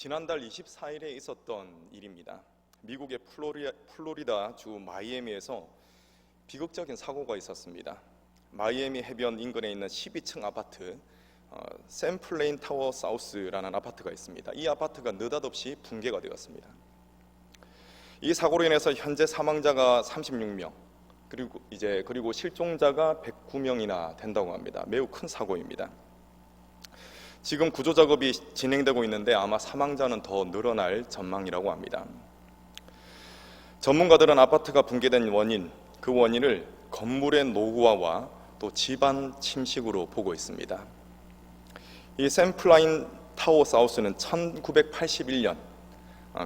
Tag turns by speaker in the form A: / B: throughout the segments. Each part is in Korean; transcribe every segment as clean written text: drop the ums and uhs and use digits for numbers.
A: 지난달 24일에 있었던 일입니다. 미국의 플로리다 주 마이애미에서 비극적인 사고가 있었습니다. 마이애미 해변 인근에 있는 12층 아파트 샘플레인 타워 사우스라는 아파트가 있습니다. 이 아파트가 느닷없이 붕괴가 되었습니다. 이 사고로 인해서 현재 사망자가 36명, 그리고 실종자가 109명이나 된다고 합니다. 매우 큰 사고입니다. 지금 구조 작업이 진행되고 있는데 아마 사망자는 더 늘어날 전망이라고 합니다. 전문가들은 아파트가 붕괴된 그 원인을 건물의 노후화와 또 집안 침식으로 보고 있습니다. 이 샘플라인 타워 사우스는 1981년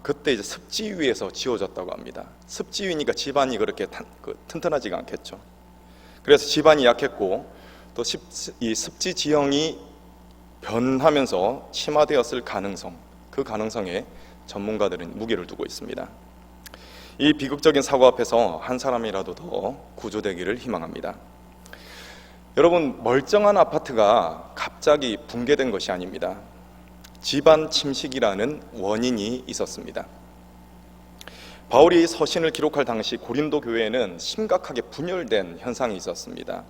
A: 그때 이제 습지 위에서 지어졌다고 합니다. 습지 위니까 집안이 그렇게 튼튼하지가 않겠죠. 그래서 집안이 약했고 또 이 습지 지형이 변하면서 침하되었을 그 가능성에 전문가들은 무게를 두고 있습니다. 이 비극적인 사고 앞에서 한 사람이라도 더 구조되기를 희망합니다. 여러분, 멀쩡한 아파트가 갑자기 붕괴된 것이 아닙니다. 집안 침식이라는 원인이 있었습니다. 바울이 서신을 기록할 당시 고린도 교회에는 심각하게 분열된 현상이 있었습니다.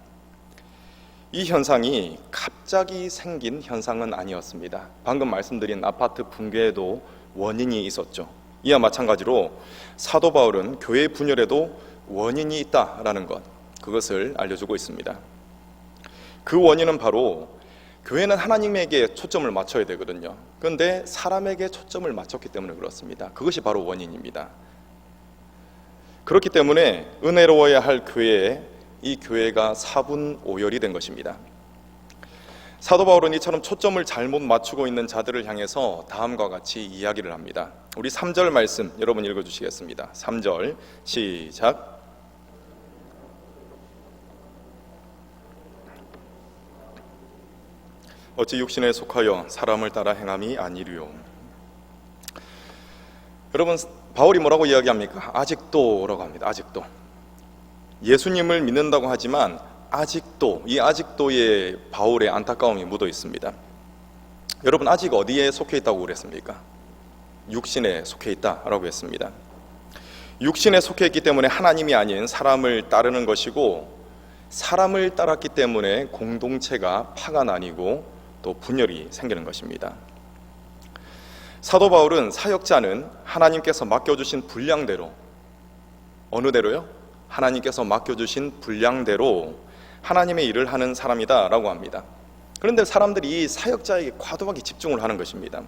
A: 이 현상이 갑자기 생긴 현상은 아니었습니다. 방금 말씀드린 아파트 붕괴에도 원인이 있었죠. 이와 마찬가지로 사도 바울은 교회 분열에도 원인이 있다라는 그것을 알려주고 있습니다. 그 원인은 바로 교회는 하나님에게 초점을 맞춰야 되거든요. 그런데 사람에게 초점을 맞췄기 때문에 그렇습니다. 그것이 바로 원인입니다. 그렇기 때문에 은혜로워야 할 교회에 이 교회가 사분오열이 된 것입니다. 사도 바울은 이처럼 초점을 잘못 맞추고 있는 자들을 향해서 다음과 같이 이야기를 합니다. 우리 3절 말씀 여러분 읽어주시겠습니다. 3절 시작. 어찌 육신에 속하여 사람을 따라 행함이 아니리요. 여러분, 바울이 뭐라고 이야기합니까? 아직도라고 합니다. 아직도. 예수님을 믿는다고 하지만 아직도, 이 아직도에 바울의 안타까움이 묻어 있습니다. 여러분, 아직 어디에 속해 있다고 그랬습니까? 육신에 속해 있다라고 했습니다. 육신에 속해 있기 때문에 하나님이 아닌 사람을 따르는 것이고, 사람을 따랐기 때문에 공동체가 파가 나뉘고 또 분열이 생기는 것입니다. 사도 바울은 사역자는 하나님께서 맡겨주신 분량대로, 어느 대로요? 하나님께서 맡겨주신 분량대로 하나님의 일을 하는 사람이다 라고 합니다. 그런데 사람들이 이 사역자에게 과도하게 집중을 하는 것입니다.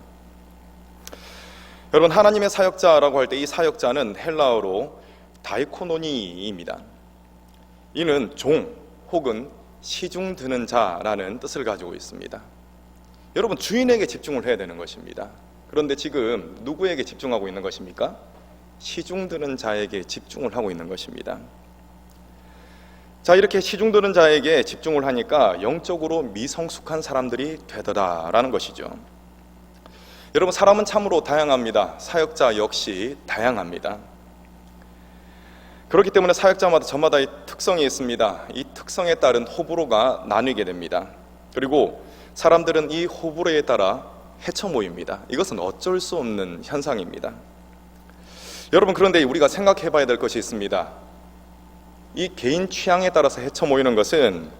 A: 여러분, 하나님의 사역자라고 할 때 이 사역자는 헬라어로 다이코노니입니다. 이는 종 혹은 시중 드는 자라는 뜻을 가지고 있습니다. 여러분, 주인에게 집중을 해야 되는 것입니다. 그런데 지금 누구에게 집중하고 있는 것입니까? 시중 드는 자에게 집중을 하고 있는 것입니다. 자, 이렇게 시중 드는 자에게 집중을 하니까 영적으로 미성숙한 사람들이 되더라라는 것이죠. 여러분, 사람은 참으로 다양합니다. 사역자 역시 다양합니다. 그렇기 때문에 사역자마다 저마다 이 특성이 있습니다. 이 특성에 따른 호불호가 나뉘게 됩니다. 그리고 사람들은 이 호불호에 따라 헤쳐 모입니다. 이것은 어쩔 수 없는 현상입니다. 여러분, 그런데 우리가 생각해 봐야 될 것이 있습니다. 이 개인 취향에 따라서 헤쳐 모이는 것은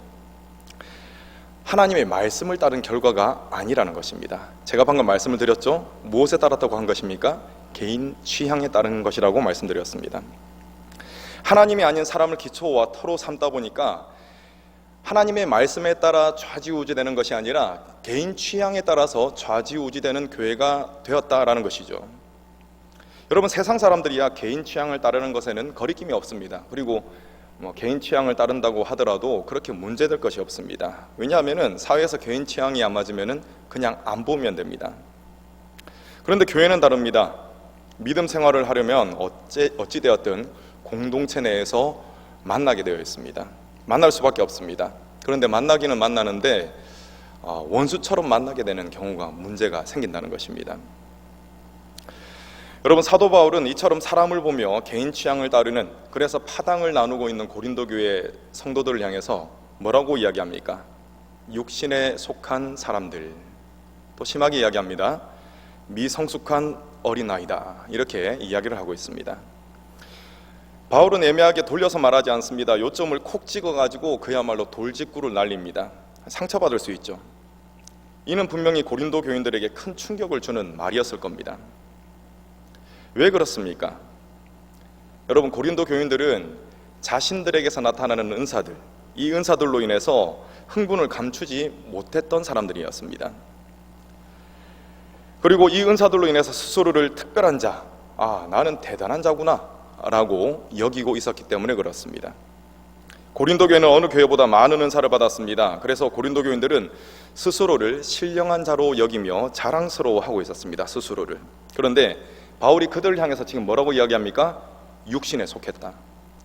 A: 하나님의 말씀을 따른 결과가 아니라는 것입니다. 제가 방금 말씀을 드렸죠? 무엇에 따랐다고 한 것입니까? 개인 취향에 따른 것이라고 말씀드렸습니다. 하나님이 아닌 사람을 기초와 터로 삼다 보니까 하나님의 말씀에 따라 좌지우지되는 것이 아니라 개인 취향에 따라서 좌지우지되는 교회가 되었다라는 것이죠. 여러분, 세상 사람들이야 개인 취향을 따르는 것에는 거리낌이 없습니다. 그리고 개인 취향을 따른다고 하더라도 그렇게 문제될 것이 없습니다. 왜냐하면 사회에서 개인 취향이 안 맞으면 그냥 안 보면 됩니다. 그런데 교회는 다릅니다. 믿음 생활을 하려면 어찌되었든 공동체 내에서 만나게 되어 있습니다. 만날 수밖에 없습니다. 그런데 만나기는 만나는데 원수처럼 만나게 되는 경우가 문제가 생긴다는 것입니다. 여러분, 사도 바울은 이처럼 사람을 보며 개인 취향을 따르는, 그래서 파당을 나누고 있는 고린도 교회 성도들을 향해서 뭐라고 이야기합니까? 육신에 속한 사람들, 또 심하게 이야기합니다. 미성숙한 어린아이다, 이렇게 이야기를 하고 있습니다. 바울은 애매하게 돌려서 말하지 않습니다. 요점을 콕 찍어가지고 그야말로 돌직구를 날립니다. 상처받을 수 있죠. 이는 분명히 고린도 교인들에게 큰 충격을 주는 말이었을 겁니다. 왜 그렇습니까? 여러분, 고린도 교인들은 자신들에게서 나타나는 은사들, 이 은사들로 인해서 흥분을 감추지 못했던 사람들이었습니다. 그리고 이 은사들로 인해서 스스로를 특별한 자, 나는 대단한 자구나 라고 여기고 있었기 때문에 그렇습니다. 고린도 교회는 어느 교회보다 많은 은사를 받았습니다. 그래서 고린도 교인들은 스스로를 신령한 자로 여기며 자랑스러워하고 있었습니다. 스스로를. 그런데 바울이 그들을 향해서 지금 뭐라고 이야기합니까? 육신에 속했다,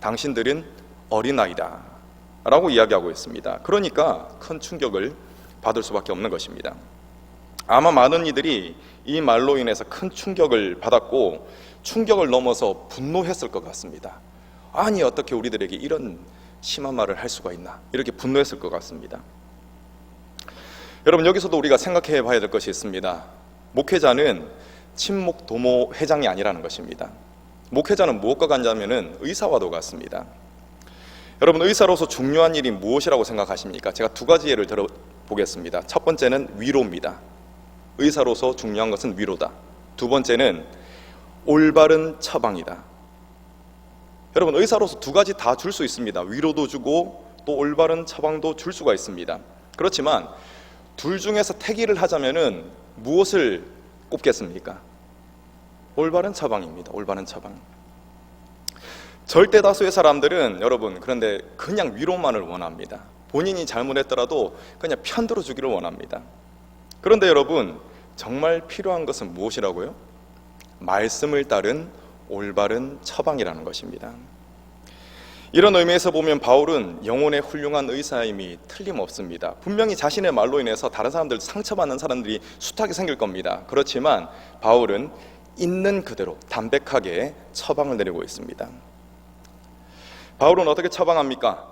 A: 당신들은 어린아이다 라고 이야기하고 있습니다. 그러니까 큰 충격을 받을 수밖에 없는 것입니다. 아마 많은 이들이 이 말로 인해서 큰 충격을 받았고 충격을 넘어서 분노했을 것 같습니다. 아니, 어떻게 우리들에게 이런 심한 말을 할 수가 있나, 이렇게 분노했을 것 같습니다. 여러분, 여기서도 우리가 생각해 봐야 될 것이 있습니다. 목회자는 친목 도모 회장이 아니라는 것입니다. 목회자는 무엇과 같냐면은 의사와도 같습니다. 여러분, 의사로서 중요한 일이 무엇이라고 생각하십니까? 제가 두 가지 예를 들어보겠습니다. 첫 번째는 위로입니다. 의사로서 중요한 것은 위로다. 두 번째는 올바른 처방이다. 여러분, 의사로서 두 가지 다 줄 수 있습니다. 위로도 주고 또 올바른 처방도 줄 수가 있습니다. 그렇지만 둘 중에서 택일을 하자면은 무엇을 꼽겠습니까? 올바른 처방입니다. 올바른 처방. 절대 다수의 사람들은 여러분, 그런데 그냥 위로만을 원합니다. 본인이 잘못했더라도 그냥 편들어 주기를 원합니다. 그런데 여러분, 정말 필요한 것은 무엇이라고요? 말씀을 따른 올바른 처방이라는 것입니다. 이런 의미에서 보면 바울은 영혼의 훌륭한 의사임이 틀림없습니다. 분명히 자신의 말로 인해서 다른 사람들, 상처받는 사람들이 숱하게 생길 겁니다. 그렇지만 바울은 있는 그대로 담백하게 처방을 내리고 있습니다. 바울은 어떻게 처방합니까?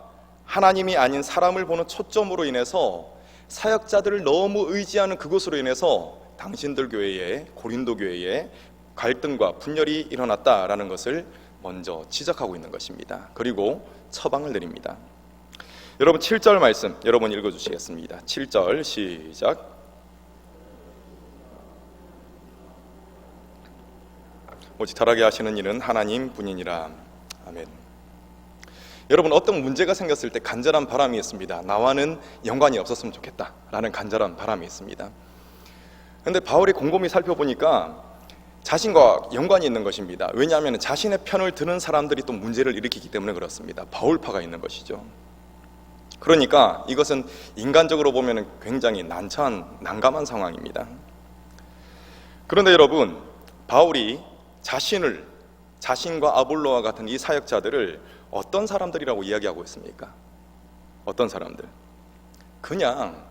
A: 하나님이 아닌 사람을 보는 초점으로 인해서 사역자들을 너무 의지하는 그것으로 인해서 당신들 교회에, 고린도 교회에 갈등과 분열이 일어났다라는 것을 먼저 지적하고 있는 것입니다. 그리고 처방을 내립니다. 여러분, 7절 말씀 여러분 읽어주시겠습니다. 7절 시작. 오직 잘하게 하시는 일은 하나님 뿐이니라. 아멘. 여러분, 어떤 문제가 생겼을 때 간절한 바람이 있습니다. 나와는 연관이 없었으면 좋겠다라는 간절한 바람이 있습니다. 그런데 바울이 곰곰이 살펴보니까 자신과 연관이 있는 것입니다. 왜냐하면 자신의 편을 드는 사람들이 또 문제를 일으키기 때문에 그렇습니다. 바울파가 있는 것이죠. 그러니까 이것은 인간적으로 보면 굉장히 난감한 상황입니다. 그런데 여러분, 바울이 자신과 아볼로와 같은 이 사역자들을 어떤 사람들이라고 이야기하고 있습니까? 어떤 사람들? 그냥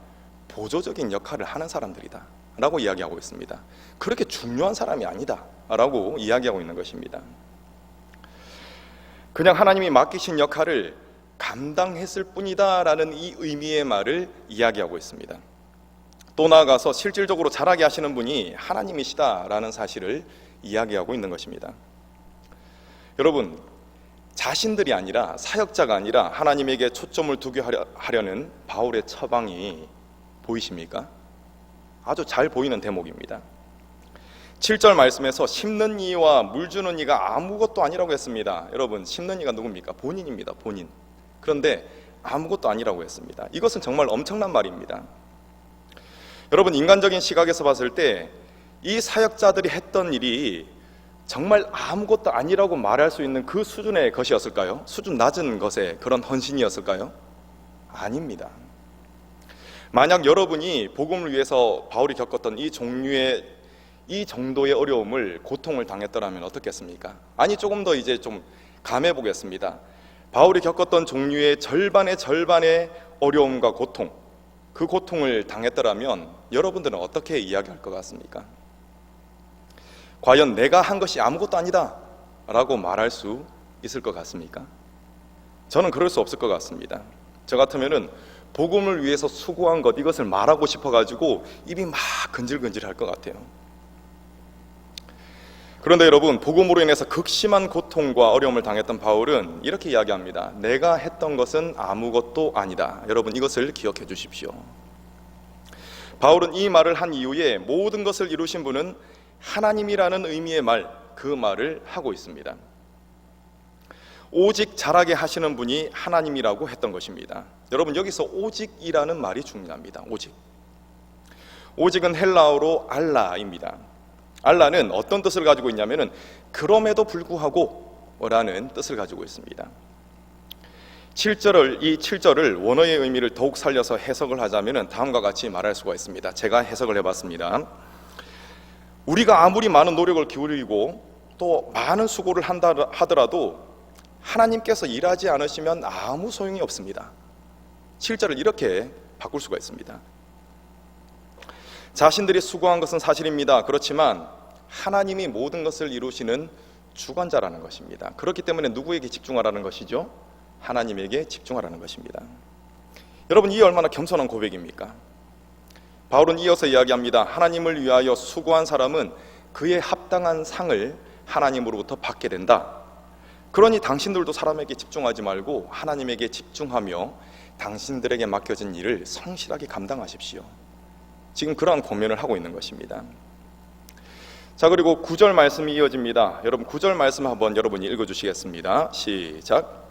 A: 보조적인 역할을 하는 사람들이다 라고 이야기하고 있습니다. 그렇게 중요한 사람이 아니다 라고 이야기하고 있는 것입니다. 그냥 하나님이 맡기신 역할을 감당했을 뿐이다 라는 이 의미의 말을 이야기하고 있습니다. 또 나아가서 실질적으로 잘하게 하시는 분이 하나님이시다 라는 사실을 이야기하고 있는 것입니다. 여러분, 자신들이 아니라, 사역자가 아니라 하나님에게 초점을 두게 하려는 바울의 처방이 보이십니까? 아주 잘 보이는 대목입니다. 7절 말씀에서 심는 이와 물 주는 이가 아무것도 아니라고 했습니다. 여러분, 심는 이가 누굽니까? 본인입니다. 본인. 그런데 아무것도 아니라고 했습니다. 이것은 정말 엄청난 말입니다. 여러분, 인간적인 시각에서 봤을 때 이 사역자들이 했던 일이 정말 아무것도 아니라고 말할 수 있는 그 수준의 것이었을까요? 수준 낮은 것의 그런 헌신이었을까요? 아닙니다. 만약 여러분이 복음을 위해서 바울이 겪었던 이 정도의 어려움을, 고통을 당했더라면 어떻겠습니까? 아니, 조금 더 이제 좀 감해 보겠습니다. 바울이 겪었던 종류의 절반의 어려움과 고통, 그 고통을 당했더라면 여러분들은 어떻게 이야기할 것 같습니까? 과연 내가 한 것이 아무것도 아니다 라고 말할 수 있을 것 같습니까? 저는 그럴 수 없을 것 같습니다. 저 같으면은 복음을 위해서 수고한 것, 이것을 말하고 싶어가지고 입이 막 근질근질할 것 같아요. 그런데 여러분, 복음으로 인해서 극심한 고통과 어려움을 당했던 바울은 이렇게 이야기합니다. 내가 했던 것은 아무것도 아니다. 여러분, 이것을 기억해 주십시오. 바울은 이 말을 한 이후에 모든 것을 이루신 분은 하나님이라는 의미의 그 말을 하고 있습니다. 오직 잘하게 하시는 분이 하나님이라고 했던 것입니다. 여러분, 여기서 오직이라는 말이 중요합니다. 오직은 헬라어로 알라입니다. 알라는 어떤 뜻을 가지고 있냐면은 그럼에도 불구하고 라는 뜻을 가지고 있습니다. 이 7절을 원어의 의미를 더욱 살려서 해석을 하자면 다음과 같이 말할 수가 있습니다. 제가 해석을 해봤습니다. 우리가 아무리 많은 노력을 기울이고 또 많은 수고를 한다 하더라도 하나님께서 일하지 않으시면 아무 소용이 없습니다. 7절을 이렇게 바꿀 수가 있습니다. 자신들이 수고한 것은 사실입니다. 그렇지만 하나님이 모든 것을 이루시는 주관자라는 것입니다. 그렇기 때문에 누구에게 집중하라는 것이죠? 하나님에게 집중하라는 것입니다. 여러분, 이게 얼마나 겸손한 고백입니까? 바울은 이어서 이야기합니다. 하나님을 위하여 수고한 사람은 그에 합당한 상을 하나님으로부터 받게 된다. 그러니 당신들도 사람에게 집중하지 말고 하나님에게 집중하며 당신들에게 맡겨진 일을 성실하게 감당하십시오. 지금 그러한 권면을 하고 있는 것입니다. 자, 그리고 9절 말씀이 이어집니다. 여러분, 9절 말씀 한번 여러분이 읽어주시겠습니다. 시작.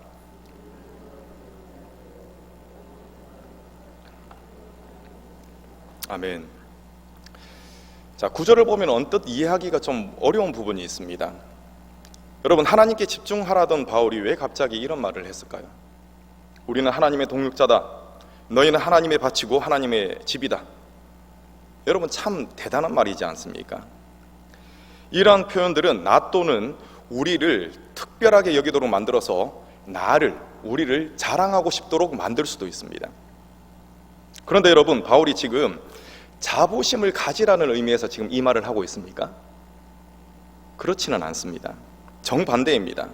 A: 아멘. 자, 9절을 보면 언뜻 이해하기가 좀 어려운 부분이 있습니다. 여러분, 하나님께 집중하라던 바울이 왜 갑자기 이런 말을 했을까요? 우리는 하나님의 동역자다. 너희는 하나님의 밭이고 하나님의 집이다. 여러분, 참 대단한 말이지 않습니까? 이러한 표현들은 나 또는 우리를 특별하게 여기도록 만들어서 우리를 자랑하고 싶도록 만들 수도 있습니다. 그런데 여러분, 바울이 지금 자부심을 가지라는 의미에서 지금 이 말을 하고 있습니까? 그렇지는 않습니다. 정반대입니다.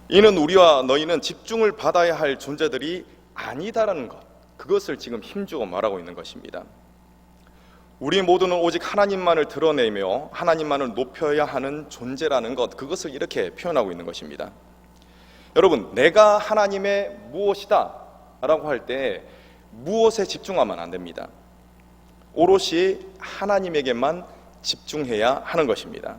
A: 이는 우리와 너희는 집중을 받아야 할 존재들이 아니다라는 것, 그것을 지금 힘주어 말하고 있는 것입니다. 우리 모두는 오직 하나님만을 드러내며 하나님만을 높여야 하는 존재라는 것, 그것을 이렇게 표현하고 있는 것입니다. 여러분, 내가 하나님의 무엇이다 라고 할 때 무엇에 집중하면 안 됩니다. 오롯이 하나님에게만 집중해야 하는 것입니다.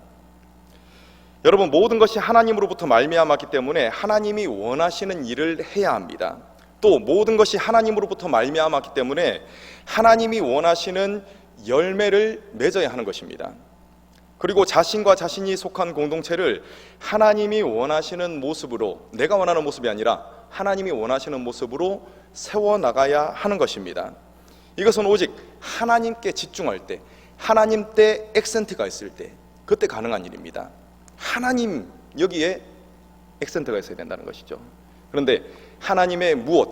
A: 여러분, 모든 것이 하나님으로부터 말미암았기 때문에 하나님이 원하시는 일을 해야 합니다. 또 모든 것이 하나님으로부터 말미암았기 때문에 하나님이 원하시는 열매를 맺어야 하는 것입니다. 그리고 자신과 자신이 속한 공동체를 하나님이 원하시는 모습으로, 내가 원하는 모습이 아니라 하나님이 원하시는 모습으로 세워나가야 하는 것입니다. 이것은 오직 하나님께 집중할 때, 하나님 때 액센트가 있을 때, 그때 가능한 일입니다. 하나님, 여기에 액센트가 있어야 된다는 것이죠. 그런데 하나님의 무엇,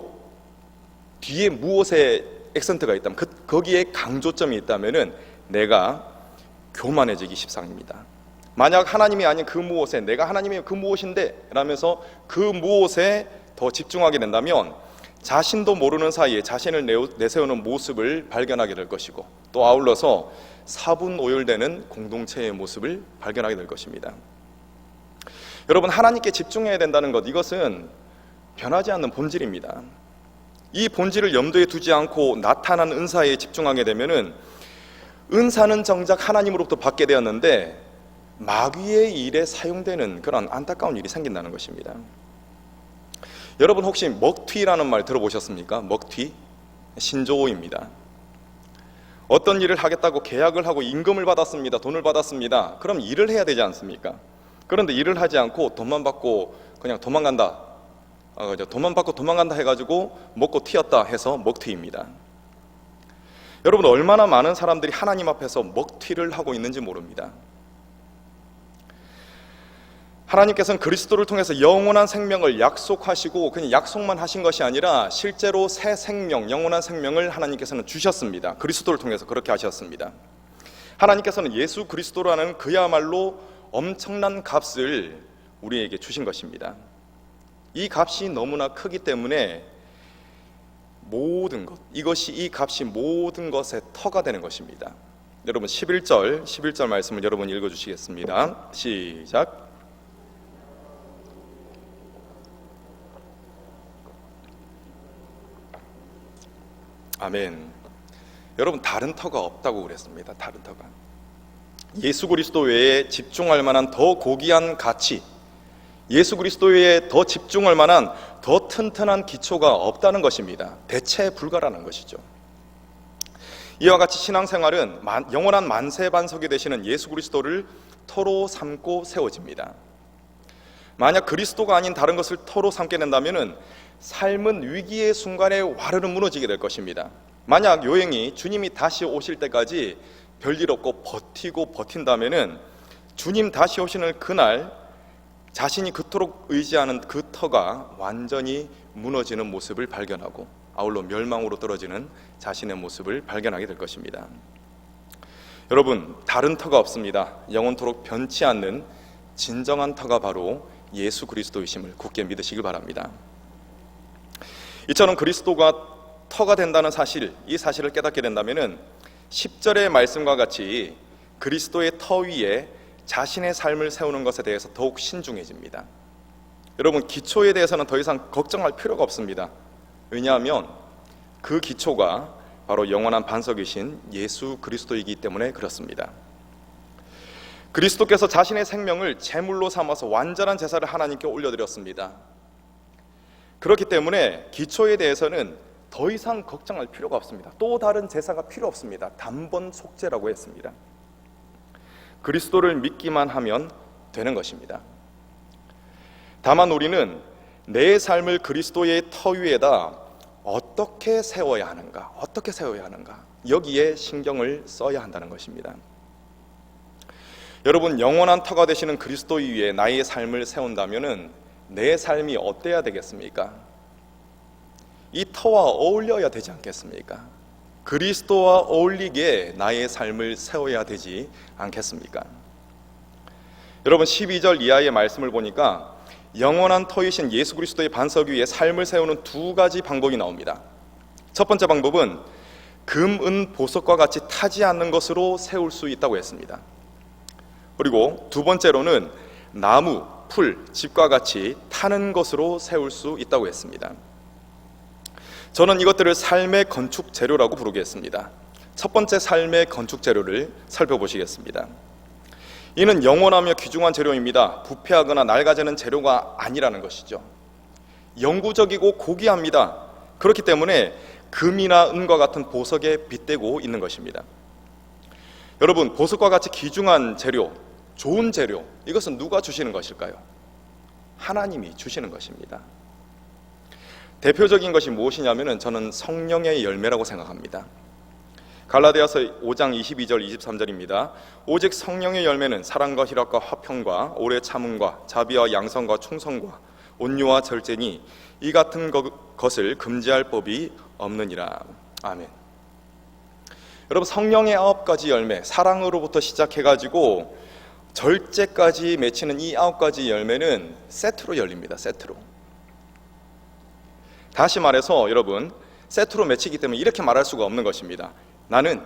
A: 뒤에 무엇에 액센트가 있다면, 거기에 강조점이 있다면 내가 교만해지기 십상입니다. 만약 하나님이 아닌 그 무엇에, 내가 하나님의 그 무엇인데 라면서 그 무엇에 더 집중하게 된다면 자신도 모르는 사이에 자신을 내세우는 모습을 발견하게 될 것이고, 또 아울러서 사분오열되는 공동체의 모습을 발견하게 될 것입니다. 여러분, 하나님께 집중해야 된다는 것, 이것은 변하지 않는 본질입니다. 이 본질을 염두에 두지 않고 나타난 은사에 집중하게 되면은 은사는 정작 하나님으로부터 받게 되었는데 마귀의 일에 사용되는 그런 안타까운 일이 생긴다는 것입니다. 여러분, 혹시 먹튀라는 말 들어보셨습니까? 먹튀? 신조어입니다. 어떤 일을 하겠다고 계약을 하고 임금을 받았습니다. 돈을 받았습니다. 그럼 일을 해야 되지 않습니까? 그런데 일을 하지 않고 돈만 받고 그냥 도망간다. 돈만 받고 도망간다 해가지고 먹고 튀었다 해서 먹튀입니다. 여러분, 얼마나 많은 사람들이 하나님 앞에서 먹튀를 하고 있는지 모릅니다. 하나님께서는 그리스도를 통해서 영원한 생명을 약속하시고 그냥 약속만 하신 것이 아니라 실제로 새 생명, 영원한 생명을 하나님께서는 주셨습니다. 그리스도를 통해서 그렇게 하셨습니다. 하나님께서는 예수 그리스도라는 그야말로 엄청난 값을 우리에게 주신 것입니다. 이 값이 너무나 크기 때문에 모든 것, 이 값이 모든 것의 터가 되는 것입니다. 여러분 11절 말씀을 여러분 읽어주시겠습니다. 시작. 아멘. 여러분 다른 터가 없다고 그랬습니다. 다른 터가. 예수 그리스도 외에 집중할 만한 더 고귀한 가치, 예수 그리스도 외에 더 집중할 만한 더 튼튼한 기초가 없다는 것입니다. 대체 불가라는 것이죠. 이와 같이 신앙생활은 영원한 만세반석이 되시는 예수 그리스도를 터로 삼고 세워집니다. 만약 그리스도가 아닌 다른 것을 터로 삼게 된다면 삶은 위기의 순간에 와르르 무너지게 될 것입니다. 만약 여행이 주님이 다시 오실 때까지 별일 없고 버틴다면 주님 다시 오시는 그날 자신이 그토록 의지하는 그 터가 완전히 무너지는 모습을 발견하고 아울러 멸망으로 떨어지는 자신의 모습을 발견하게 될 것입니다. 여러분, 다른 터가 없습니다. 영원토록 변치 않는 진정한 터가 바로 예수 그리스도이심을 굳게 믿으시길 바랍니다. 이처럼 그리스도가 터가 된다는 사실, 이 사실을 깨닫게 된다면 10절의 말씀과 같이 그리스도의 터 위에 자신의 삶을 세우는 것에 대해서 더욱 신중해집니다. 여러분, 기초에 대해서는 더 이상 걱정할 필요가 없습니다. 왜냐하면 그 기초가 바로 영원한 반석이신 예수 그리스도이기 때문에 그렇습니다. 그리스도께서 자신의 생명을 제물로 삼아서 완전한 제사를 하나님께 올려드렸습니다. 그렇기 때문에 기초에 대해서는 더 이상 걱정할 필요가 없습니다. 또 다른 제사가 필요 없습니다. 단번 속죄라고 했습니다. 그리스도를 믿기만 하면 되는 것입니다. 다만 우리는 내 삶을 그리스도의 터 위에다 어떻게 세워야 하는가, 여기에 신경을 써야 한다는 것입니다. 여러분, 영원한 터가 되시는 그리스도 위에 나의 삶을 세운다면 내 삶이 어때야 되겠습니까? 이 터와 어울려야 되지 않겠습니까? 그리스도와 어울리게 나의 삶을 세워야 되지 않겠습니까? 여러분, 12절 이하의 말씀을 보니까 영원한 터이신 예수 그리스도의 반석 위에 삶을 세우는 두 가지 방법이 나옵니다. 첫 번째 방법은 금, 은, 보석과 같이 타지 않는 것으로 세울 수 있다고 했습니다. 그리고 두 번째로는 나무, 풀, 집과 같이 타는 것으로 세울 수 있다고 했습니다. 저는 이것들을 삶의 건축 재료라고 부르겠습니다. 첫 번째 삶의 건축 재료를 살펴보시겠습니다. 이는 영원하며 귀중한 재료입니다. 부패하거나 낡아지는 재료가 아니라는 것이죠. 영구적이고 고귀합니다. 그렇기 때문에 금이나 은과 같은 보석에 빗대고 있는 것입니다. 여러분, 보석과 같이 귀중한 재료, 좋은 재료, 이것은 누가 주시는 것일까요? 하나님이 주시는 것입니다. 대표적인 것이 무엇이냐면 저는 성령의 열매라고 생각합니다. 갈라디아서 5장 22절 23절입니다. 오직 성령의 열매는 사랑과 희락과 화평과 오래 참음과 자비와 양성과 충성과 온유와 절제니 이 같은 것을 금지할 법이 없느니라. 아멘. 여러분, 성령의 9가지 열매, 사랑으로부터 시작해가지고 절제까지 맺히는 이 9가지 열매는 세트로 열립니다. 세트로. 다시 말해서 여러분, 세트로 맺히기 때문에 이렇게 말할 수가 없는 것입니다. 나는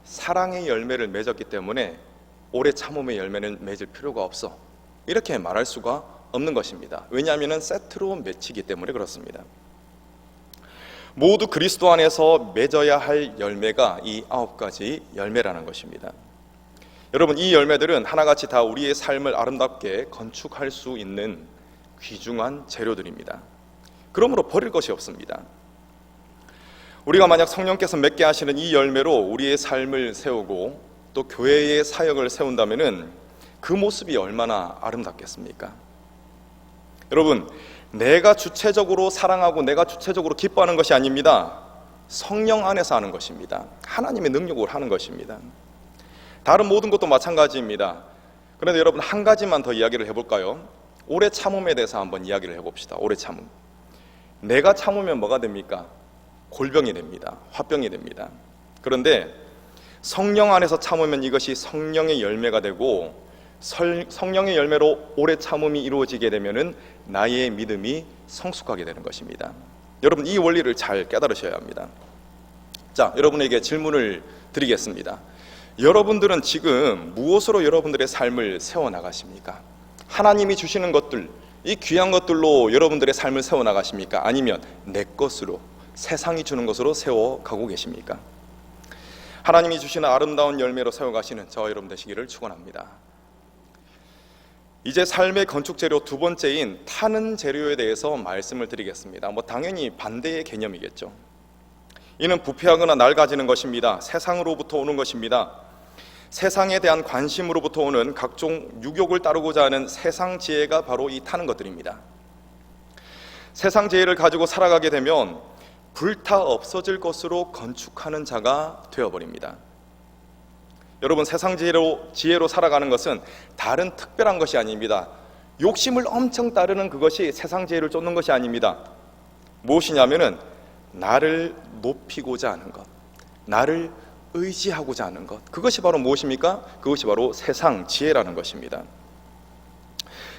A: 사랑의 열매를 맺었기 때문에 오래 참음의 열매는 맺을 필요가 없어, 이렇게 말할 수가 없는 것입니다. 왜냐하면 세트로 맺히기 때문에 그렇습니다. 모두 그리스도 안에서 맺어야 할 열매가 이 9가지 열매라는 것입니다. 여러분, 이 열매들은 하나같이 다 우리의 삶을 아름답게 건축할 수 있는 귀중한 재료들입니다. 그러므로 버릴 것이 없습니다. 우리가 만약 성령께서 맺게 하시는 이 열매로 우리의 삶을 세우고 또 교회의 사역을 세운다면 그 모습이 얼마나 아름답겠습니까? 여러분, 내가 주체적으로 사랑하고 내가 주체적으로 기뻐하는 것이 아닙니다. 성령 안에서 하는 것입니다. 하나님의 능력으로 하는 것입니다. 다른 모든 것도 마찬가지입니다. 그런데 여러분, 한 가지만 더 이야기를 해볼까요? 오래 참음에 대해서 한번 이야기를 해봅시다. 오래 참음. 내가 참으면 뭐가 됩니까? 골병이 됩니다. 화병이 됩니다. 그런데 성령 안에서 참으면 이것이 성령의 열매가 되고 성령의 열매로 오래 참음이 이루어지게 되면은 나의 믿음이 성숙하게 되는 것입니다. 여러분, 이 원리를 잘 깨달으셔야 합니다. 자, 여러분에게 질문을 드리겠습니다. 여러분들은 지금 무엇으로 여러분들의 삶을 세워나가십니까? 하나님이 주시는 것들, 이 귀한 것들로 여러분들의 삶을 세워나가십니까? 아니면 내 것으로, 세상이 주는 것으로 세워가고 계십니까? 하나님이 주시는 아름다운 열매로 세워가시는 저와 여러분 되시기를 축원합니다. 이제 삶의 건축 재료 두 번째인 타는 재료에 대해서 말씀을 드리겠습니다. 당연히 반대의 개념이겠죠. 이는 부패하거나 낡아지는 것입니다. 세상으로부터 오는 것입니다. 세상에 대한 관심으로부터 오는 각종 유욕을 따르고자 하는 세상 지혜가 바로 이 타는 것들입니다. 세상 지혜를 가지고 살아가게 되면 불타 없어질 것으로 건축하는 자가 되어버립니다. 여러분, 세상 지혜로 살아가는 것은 다른 특별한 것이 아닙니다. 욕심을 엄청 따르는 그것이 세상 지혜를 쫓는 것이 아닙니다. 무엇이냐면은 나를 높이고자 하는 것, 나를 의지하고자 하는 것, 그것이 바로 무엇입니까? 그것이 바로 세상 지혜라는 것입니다.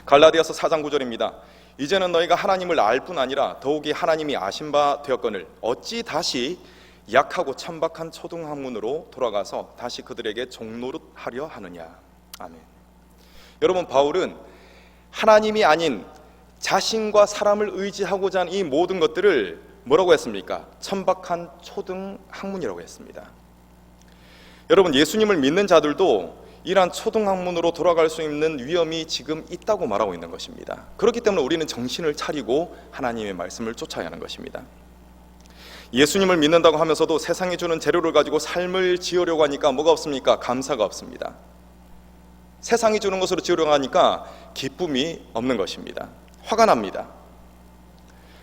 A: 갈라디아서 4장 9절입니다. 이제는 너희가 하나님을 알 뿐 아니라 더욱이 하나님이 아신 바 되었거늘 어찌 다시 약하고 천박한 초등학문으로 돌아가서 다시 그들에게 종노릇하려 하느냐. 아멘. 여러분, 바울은 하나님이 아닌 자신과 사람을 의지하고자 하는 이 모든 것들을 뭐라고 했습니까? 천박한 초등학문이라고 했습니다. 여러분, 예수님을 믿는 자들도 이러한 초등학문으로 돌아갈 수 있는 위험이 지금 있다고 말하고 있는 것입니다. 그렇기 때문에 우리는 정신을 차리고 하나님의 말씀을 쫓아야 하는 것입니다. 예수님을 믿는다고 하면서도 세상이 주는 재료를 가지고 삶을 지으려고 하니까 뭐가 없습니까? 감사가 없습니다. 세상이 주는 것으로 지으려고 하니까 기쁨이 없는 것입니다. 화가 납니다.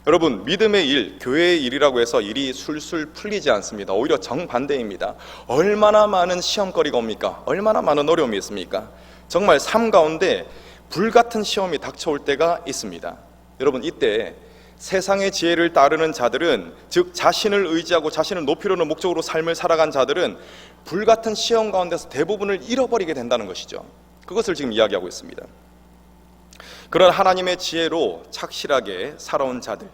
A: 여러분, 믿음의 일, 교회의 일이라고 해서 일이 술술 풀리지 않습니다. 오히려 정반대입니다. 얼마나 많은 시험거리가 옵니까? 얼마나 많은 어려움이 있습니까? 정말 삶 가운데 불같은 시험이 닥쳐올 때가 있습니다. 여러분, 이때 세상의 지혜를 따르는 자들은, 즉 자신을 의지하고 자신을 높이려는 목적으로 삶을 살아간 자들은 불같은 시험 가운데서 대부분을 잃어버리게 된다는 것이죠. 그것을 지금 이야기하고 있습니다. 그런 하나님의 지혜로 착실하게 살아온 자들,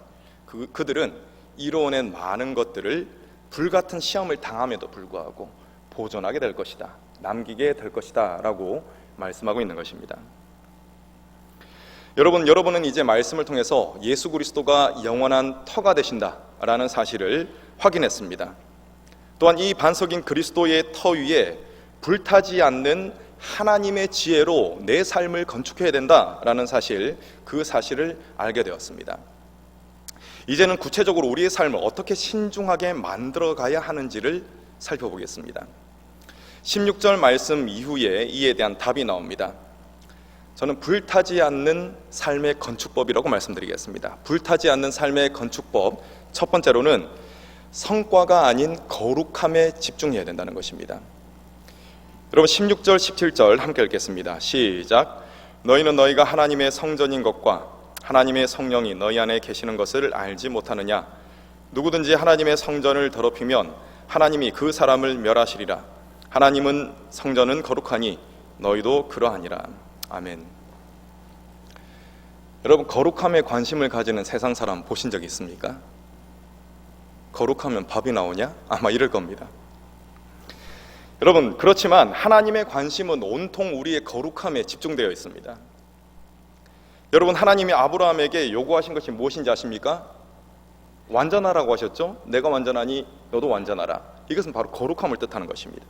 A: 그들은 이루어낸 많은 것들을 불같은 시험을 당함에도 불구하고 보존하게 될 것이다, 남기게 될 것이다 라고 말씀하고 있는 것입니다. 여러분은 이제 말씀을 통해서 예수 그리스도가 영원한 터가 되신다라는 사실을 확인했습니다. 또한 이 반석인 그리스도의 터 위에 불타지 않는 하나님의 지혜로 내 삶을 건축해야 된다라는 사실, 그 사실을 알게 되었습니다. 이제는 구체적으로 우리의 삶을 어떻게 신중하게 만들어가야 하는지를 살펴보겠습니다. 16절 말씀 이후에 이에 대한 답이 나옵니다. 저는 불타지 않는 삶의 건축법이라고 말씀드리겠습니다. 불타지 않는 삶의 건축법, 첫 번째로는 성과가 아닌 거룩함에 집중해야 된다는 것입니다. 여러분, 16절 17절 함께 읽겠습니다. 시작. 너희는 너희가 하나님의 성전인 것과 하나님의 성령이 너희 안에 계시는 것을 알지 못하느냐. 누구든지 하나님의 성전을 더럽히면 하나님이 그 사람을 멸하시리라. 하나님은 성전은 거룩하니 너희도 그러하니라. 아멘. 여러분, 거룩함에 관심을 가지는 세상 사람 보신 적 있습니까? 거룩하면 밥이 나오냐? 아마 이럴 겁니다. 여러분, 그렇지만 하나님의 관심은 온통 우리의 거룩함에 집중되어 있습니다. 여러분, 하나님이 아브라함에게 요구하신 것이 무엇인지 아십니까? 완전하라고 하셨죠? 내가 완전하니 너도 완전하라. 이것은 바로 거룩함을 뜻하는 것입니다.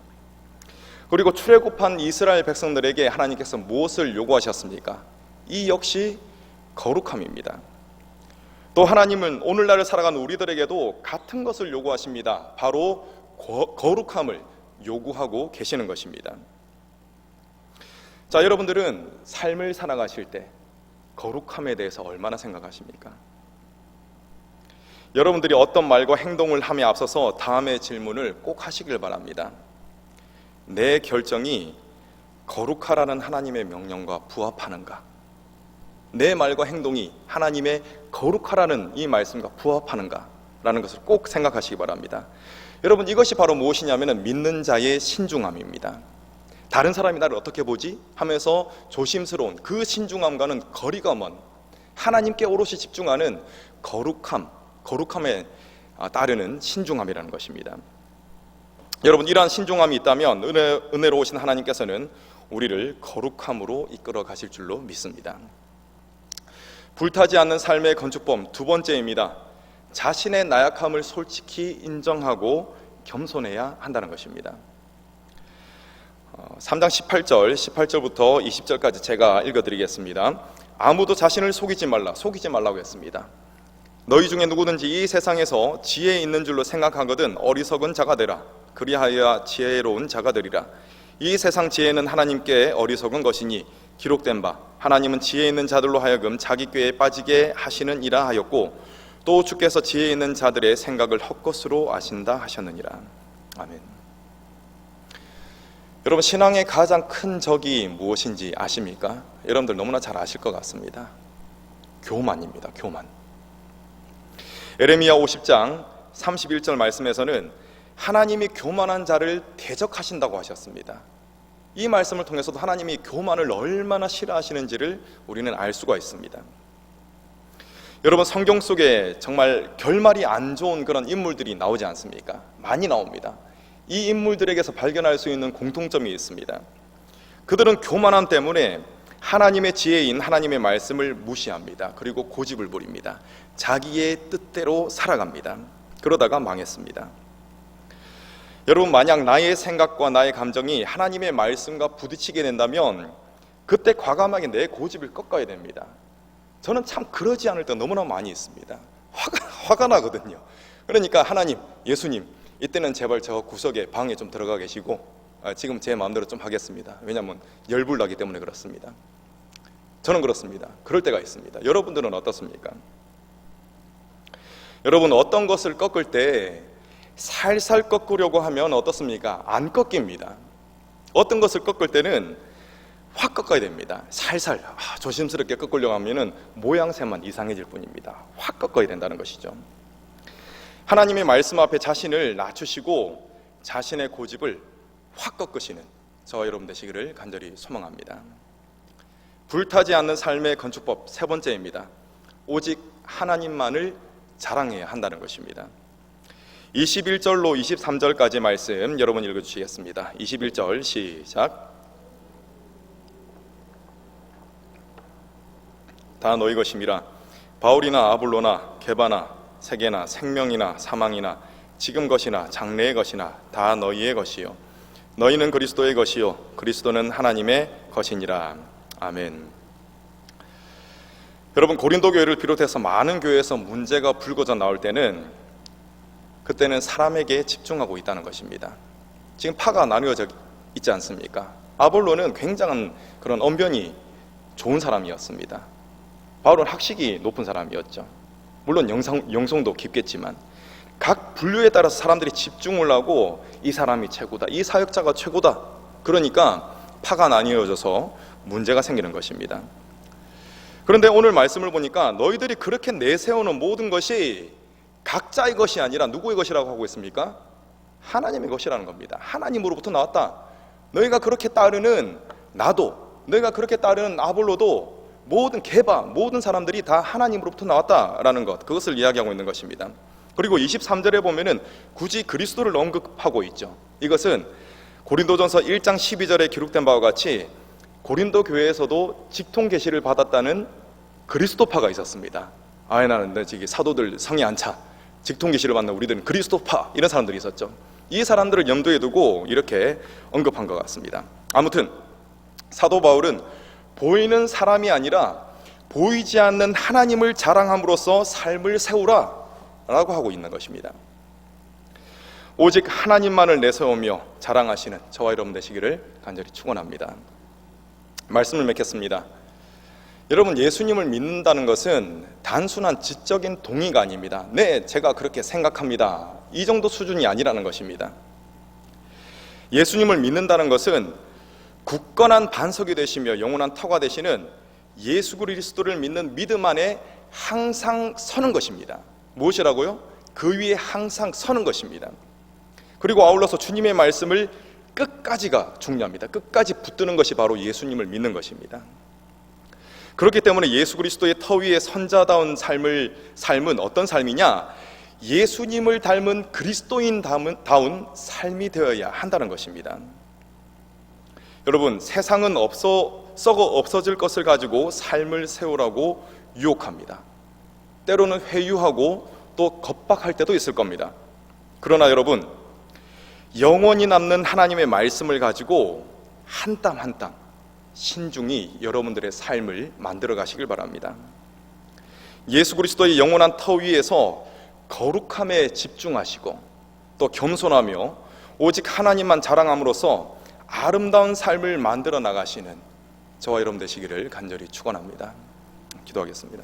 A: 그리고 출애굽한 이스라엘 백성들에게 하나님께서 무엇을 요구하셨습니까? 이 역시 거룩함입니다. 또 하나님은 오늘날을 살아가는 우리들에게도 같은 것을 요구하십니다. 바로 거룩함을 요구하고 계시는 것입니다. 자, 여러분들은 삶을 살아가실 때 거룩함에 대해서 얼마나 생각하십니까? 여러분들이 어떤 말과 행동을 함에 앞서서 다음의 질문을 꼭 하시길 바랍니다. 내 결정이 거룩하라는 하나님의 명령과 부합하는가? 내 말과 행동이 하나님의 거룩하라는 이 말씀과 부합하는가? 라는 것을 꼭 생각하시기 바랍니다. 여러분, 이것이 바로 무엇이냐면 믿는 자의 신중함입니다. 다른 사람이 나를 어떻게 보지? 하면서 조심스러운 그 신중함과는 거리가 먼 하나님께 오롯이 집중하는 거룩함에 따르는 신중함이라는 것입니다. 여러분, 이러한 신중함이 있다면 은혜로우신 하나님께서는 우리를 거룩함으로 이끌어 가실 줄로 믿습니다. 불타지 않는 삶의 건축법 두 번째입니다. 자신의 나약함을 솔직히 인정하고 겸손해야 한다는 것입니다. 3장 18절부터 20절까지 제가 읽어드리겠습니다. 아무도 자신을 속이지 말라고 했습니다. 너희 중에 누구든지 이 세상에서 지혜 있는 줄로 생각하거든 어리석은 자가 되라. 그리하여야 지혜로운 자가 되리라. 이 세상 지혜는 하나님께 어리석은 것이니 기록된 바 하나님은 지혜 있는 자들로 하여금 자기 꾀에 빠지게 하시는 이라 하였고 또 주께서 지혜 있는 자들의 생각을 헛것으로 아신다 하셨느니라. 아멘. 여러분, 신앙의 가장 큰 적이 무엇인지 아십니까? 여러분들 너무나 잘 아실 것 같습니다. 교만입니다. 교만. 에레미야 50장 31절 말씀에서는 하나님이 교만한 자를 대적하신다고 하셨습니다. 이 말씀을 통해서도 하나님이 교만을 얼마나 싫어하시는지를 우리는 알 수가 있습니다. 여러분, 성경 속에 정말 결말이 안 좋은 그런 인물들이 나오지 않습니까? 많이 나옵니다. 이 인물들에게서 발견할 수 있는 공통점이 있습니다. 그들은 교만함 때문에 하나님의 지혜인 하나님의 말씀을 무시합니다. 그리고 고집을 부립니다. 자기의 뜻대로 살아갑니다. 그러다가 망했습니다. 여러분, 만약 나의 생각과 나의 감정이 하나님의 말씀과 부딪히게 된다면 그때 과감하게 내 고집을 꺾어야 됩니다. 저는 참 그러지 않을 때 너무나 많이 있습니다. 화가 나거든요. 그러니까 하나님, 예수님, 이때는 제발 저 구석에 방에 좀 들어가 계시고 지금 제 마음대로 좀 하겠습니다. 왜냐하면 열불 나기 때문에 그렇습니다. 저는 그렇습니다. 그럴 때가 있습니다. 여러분들은 어떻습니까? 여러분, 어떤 것을 꺾을 때 살살 꺾으려고 하면 어떻습니까? 안 꺾입니다. 어떤 것을 꺾을 때는 확 꺾어야 됩니다. 살살 조심스럽게 꺾으려고 하면 모양새만 이상해질 뿐입니다. 확 꺾어야 된다는 것이죠. 하나님의 말씀 앞에 자신을 낮추시고 자신의 고집을 확 꺾으시는 저와 여러분 되시기를 간절히 소망합니다. 불타지 않는 삶의 건축법 세 번째입니다. 오직 하나님만을 자랑해야 한다는 것입니다. 21절로 23절까지 말씀 여러분 읽어주시겠습니다. 21절 시작. 다 너희 것임이라. 바울이나 아볼로나 게바나 세계나 생명이나 사망이나 지금 것이나 장래의 것이나 다 너희의 것이요 너희는 그리스도의 것이요 그리스도는 하나님의 것이니라. 아멘. 여러분, 고린도 교회를 비롯해서 많은 교회에서 문제가 불거져 나올 때는 그때는 사람에게 집중하고 있다는 것입니다. 지금 파가 나누어져 있지 않습니까? 아볼로는 굉장한 그런 언변이 좋은 사람이었습니다. 바울은 학식이 높은 사람이었죠. 물론 영성도 깊겠지만 각 분류에 따라서 사람들이 집중을 하고 이 사람이 최고다, 이 사역자가 최고다. 그러니까 파가 나뉘어져서 문제가 생기는 것입니다. 그런데 오늘 말씀을 보니까 너희들이 그렇게 내세우는 모든 것이 각자의 것이 아니라 누구의 것이라고 하고 있습니까? 하나님의 것이라는 겁니다. 하나님으로부터 나왔다. 너희가 그렇게 따르는 나도, 너희가 그렇게 따르는 아볼로도 모든 게바, 모든 사람들이 다 하나님으로부터 나왔다라는 것, 그것을 이야기하고 있는 것입니다. 그리고 23절에 보면은 굳이 그리스도를 언급하고 있죠. 이것은 고린도전서 1장 12절에 기록된 바와 같이 고린도 교회에서도 직통 계시를 받았다는 그리스도파가 있었습니다. 나는 사도들 성에 안 차, 직통 계시를 받는 우리들은 그리스도파, 이런 사람들이 있었죠. 이 사람들을 염두에 두고 이렇게 언급한 것 같습니다. 아무튼 사도 바울은 보이는 사람이 아니라 보이지 않는 하나님을 자랑함으로써 삶을 세우라 라고 하고 있는 것입니다. 오직 하나님만을 내세우며 자랑하시는 저와 여러분 되시기를 간절히 축원합니다. 말씀을 맺겠습니다. 여러분, 예수님을 믿는다는 것은 단순한 지적인 동의가 아닙니다. 네, 제가 그렇게 생각합니다, 이 정도 수준이 아니라는 것입니다. 예수님을 믿는다는 것은 굳건한 반석이 되시며 영원한 터가 되시는 예수 그리스도를 믿는 믿음 안에 항상 서는 것입니다. 무엇이라고요? 그 위에 항상 서는 것입니다. 그리고 아울러서 주님의 말씀을 끝까지가 중요합니다. 끝까지 붙드는 것이 바로 예수님을 믿는 것입니다. 그렇기 때문에 예수 그리스도의 터 위에 선자다운 삶은 어떤 삶이냐? 예수님을 닮은 그리스도인다운 삶이 되어야 한다는 것입니다. 여러분, 세상은 썩어 없어질 것을 가지고 삶을 세우라고 유혹합니다. 때로는 회유하고 또 겁박할 때도 있을 겁니다. 그러나 여러분, 영원히 남는 하나님의 말씀을 가지고 한 땀 한 땀 신중히 여러분들의 삶을 만들어 가시길 바랍니다. 예수 그리스도의 영원한 터 위에서 거룩함에 집중하시고 또 겸손하며 오직 하나님만 자랑함으로써 아름다운 삶을 만들어 나가시는 저와 여러분 되시기를 간절히 축원합니다. 기도하겠습니다.